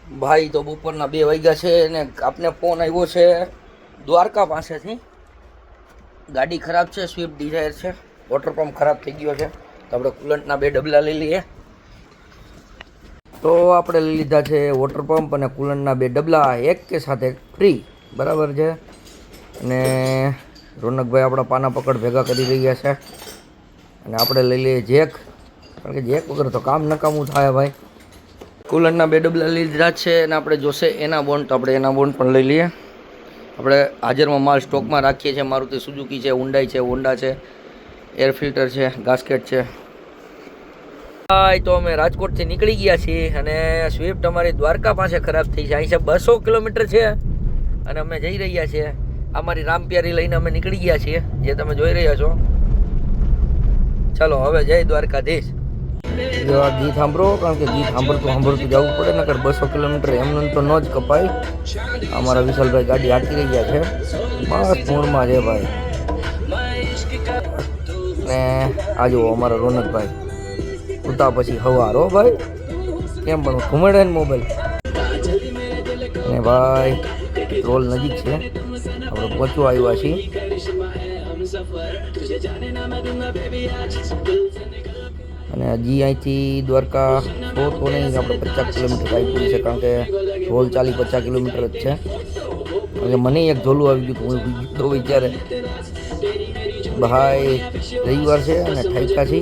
ભાઈ તો બપોરના 2 વાગ્યા છે ને આપને ફોન આવ્યો છે દ્વારકા પાસેથી. ગાડી ખરાબ છે, સ્વિફ્ટ ડિઝાયર છે, વોટર પંપ ખરાબ થઈ ગયો છે, તો આપણે કુલન્ટના 2 ડબલા લઈ લઈએ. તો આપણે લઈ લીધા છે વોટર પંપ અને કુલન્ટના 2 ડબલા, એક કે સાથે ફ્રી, બરાબર છે. અને રોનકભાઈ આપણા પાના પકડ ભેગા કરી રહ્યા છે અને આપણે લઈ લઈએ જેક, કારણ કે જેક વગર તો કામ નકામું થાય ભાઈ. કુલરના 2 ડબલા લઈ લીધા છે અને આપણે જોશે એના બોન્ડ, તો આપણે એના બોન્ડ પણ લઈ લઈએ. આપણે હાજરમાં માલ સ્ટોકમાં રાખીએ છીએ. મારુતિ સુઝુકી છે, હુન્ડાઈ છે, હોન્ડા છે, એર ફિલ્ટર છે, ગાસ્કેટ છે. તો અમે રાજકોટથી નીકળી ગયા છીએ અને સ્વિફ્ટ અમારી દ્વારકા પાસે ખરાબ થઈ છે. અહીં છે 200 કિલોમીટર છે અને અમે જઈ રહ્યા છીએ. અમારી રામપ્યારી લઈને અમે નીકળી ગયા છીએ, જે તમે જોઈ રહ્યા છો. ચાલો હવે જય દ્વારકાધીશ. જો આ ગીત સાંભળો, કારણ કે ગીત સાંભળતું જવું પડે, નકર 200 કિલોમીટર એમને તો ન જ કપાય. અમારા વિશાલભાઈ ગાડી હાંકી રહ્યા છે, મસ્ત મૂડમાં છે ભાઈ. ને આ જુઓ અમારા રોનકભાઈ ઉતા પછી હવારો ભાઈ, કેમ પણ ઘુમેડે ને મોબાઈલ. અને ભાઈ રોલ નજીક છે, આપણે પહોંચવા આવ્યા છીએ. અને હજી અહીંથી દ્વારકા તો નહીં, આપણે 50 કિલોમીટર આવી છે, કારણ કે રોલ 40-50 કિલોમીટર જ છે. એટલે મને એક ઝોલું આવી ગયું, હું તો વિચારે ભાઈ રવિવાર છે અને ઠાઈકા છે.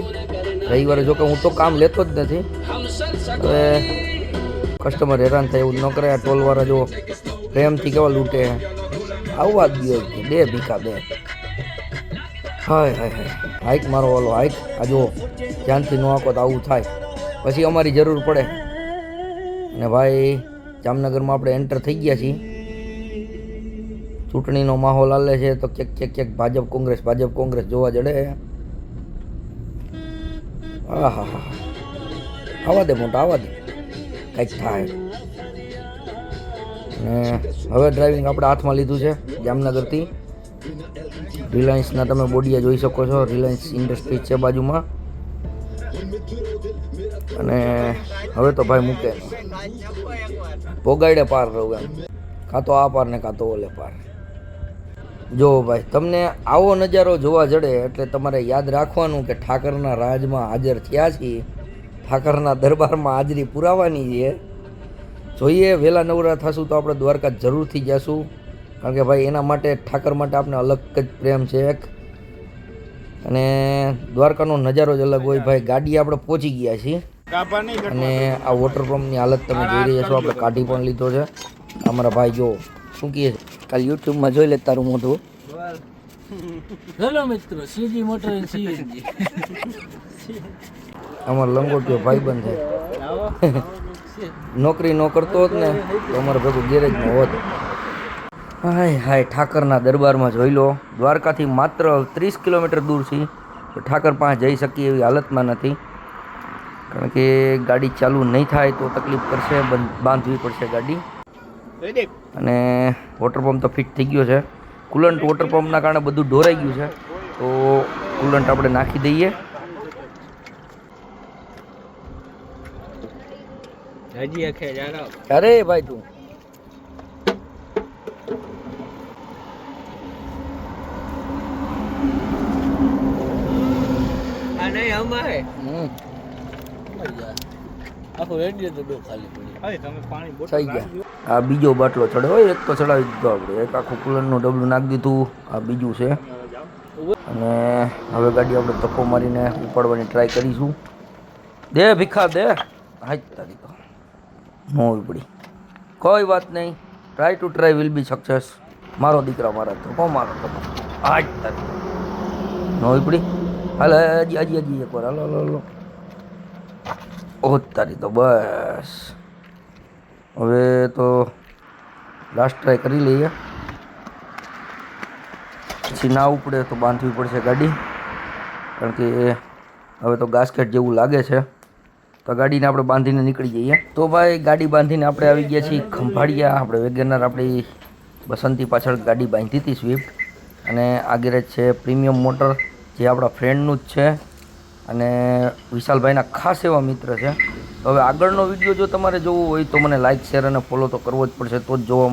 રવિવારે જો કે હું તો કામ લેતો જ નથી, હવે કસ્ટમર હેરાન થાય એવું ન કરે. આ ટોલવાળા જો પ્રેમથી કેવા લૂંટે, આવવા જ દો, 2 ભીખા 2. હાય હાય હાય, હાઈક મારો વાલો હાઈક. આ જો ધ્યાનથી ન આંકો તો આવું થાય, પછી અમારી જરૂર પડે. અને ભાઈ જામનગરમાં આપણે એન્ટર થઈ ગયા છીએ. ચૂંટણીનો માહોલ હાલે છે, તો ક્યાંક ભાજપ કોંગ્રેસ જોવા જડે. હા હા હા, આવા દે મોટા, આવા દે, કંઈક થાય. અને હવે ડ્રાઇવિંગ આપણે હાથમાં લીધું છે જામનગરથી. રિલાયન્સના તમે બોડિયા જોઈ શકો છો, રિલાયન્સ ઇન્ડસ્ટ્રીઝ છે બાજુમાં. અને હવે તો ભાઈ મૂકે પોગાડે પાર રહું એમ, કાં તો આ પાર ને કાં તો ઓલે પાર. જો ભાઈ તમને આવો નજારો જોવા જડે એટલે તમારે યાદ રાખવાનું કે ઠાકરના રાજમાં હાજર થયા છીએ, ઠાકરના દરબારમાં હાજરી પુરાવાની છે. જોઈએ વહેલા નવરા થશું તો આપણે દ્વારકા જરૂરથી જઈશું, કારણ કે ભાઈ એના માટે, ઠાકર માટે આપણે અલગ જ પ્રેમ છે એક. અને દ્વારકાનો નજારો જ અલગ હોય ભાઈ. ગાડી આપણે પહોંચી ગયા છીએ અને આ વોટર પંપની હાલત તમે જોઈ રહ્યા છો. આપણે કાઢી પણ લીધો છે. અમારા ભાઈ જો શું કહે છે, કાલ યુટ્યુબમાં જોઈ લે તારું મોઢું. હેલો મિત્રો, સીજી મોટર એન્ડ સીએનજી. અમારો લંગોટિયો ભાઈબંધ છે. નોકરી ન કરતો હોત ને તો અમારે ભેગું ગેરેજમાં હોત. હાય હાય, ઠાકરના દરબારમાં જોઈ લો. દ્વારકાથી માત્ર 30 કિલોમીટર દૂર છે, ઠાકર પાસે જઈ શકીએ એવી હાલતમાં નથી, કારણ કે ગાડી ચાલુ નહીં થાય તો તકલીફ પડશે, બાંધવી પડશે ગાડી. અને વોટર પંપ તો ફિટ થઈ ગયો છે. કુલન્ટ વોટર પંપના કારણે બધું ઢોરાઈ ગયું છે, તો કુલન્ટ આપણે નાખી દઈએ. અરે ભાઈ તું આ બીજો બાટલો ચડે હોય, એક તો ચડાવી દીધો આપણે, એક આખું કુલરનું ડબલું નાખી દીધું, આ બીજું છે. અને હવે ગાડી આપણે ધક્કો મારીને ઉપાડવાની ટ્રાય કરીશું. દે ભીખા દે, હાજ તારી તો ન ઉપડી, કોઈ વાત નહીં. Try to try will be success. મારો દીકરા મારા ધક્કો મારો ધક્કો, હાજ તારી ન ઉપડી. હાલ હજી હજી હજી એકવાર, હાલો હાલો હાલો. ઓહ તારી તો બસ. હવે તો લાસ્ટ ટ્રાય કરી લઈએ, પછી ના ઉપડે તો બાંધવી પડશે ગાડી, કારણ કે હવે તો ગાસ્કેટ જેવું લાગે છે. તો ગાડીને આપણે બાંધીને નીકળી જઈએ. તો ભાઈ ગાડી બાંધીને આપણે આવી ગયા છીએ ખંભાળિયા. આપણે વેગેનર આપણી બસંતી પાછળ ગાડી બાંધી હતી સ્વિફ્ટ. અને આ ગેરેજ છે પ્રીમિયમ મોટર, જે આપણા ફ્રેન્ડનું જ છે અને વિશાલભાઈના ખાસ એવા મિત્ર છે. તો હવે આગળનો વિડીયો જો તમારે જોવો હોય તો મને લાઇક શેર અને ફોલો તો કરવો જ પડશે, તો જ જોવા